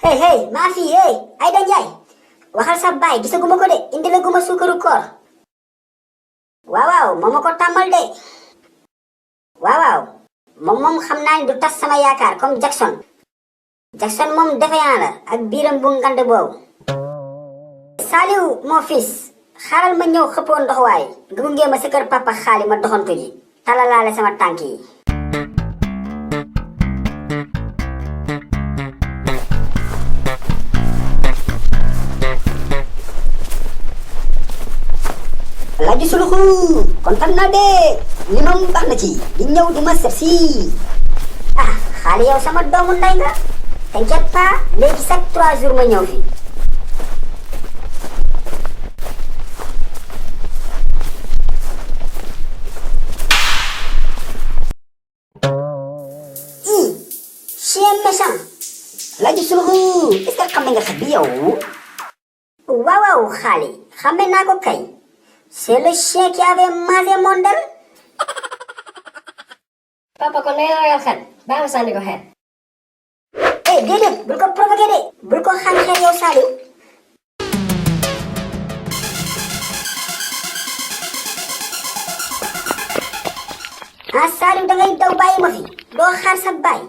Hey, maa fi Aïda Ndiaye waxal sa baay gisaguma ko de indilaguma suukaru koor. waaw moo ma ko tàmmal de. waaw moom xam naa ni du tas sama yaakaar comme Jackson moom defeyaan la ak biiram bu ngande boobu. Saliou mon fils xaaral ma ñëw xëppoo ndox waay nga gunge ma sa kër papa xaali ma doxantu ji talalaale sama tànk yi. Laaji Suluxu kontaan naa de li moom baax na ci di ñëw di ma seet si. xaali yow sama doomu ndey nga t'inquiète pas léegi chaque 3 jours ma ñëw fi. chien méchant. Laaji Suluxu est-ce que xam nga xet bi yow. waaw xaali xame naa ko kay. C'est le chien qui avait mangé mon del. Papa kon nee naa yow xel baax na sànni ko xeer. déedéet bul ko provoqué de bul ko xañ xeer yow Saliou. Saliou dangay daw bàyyi ma fi doo xaar sa baay.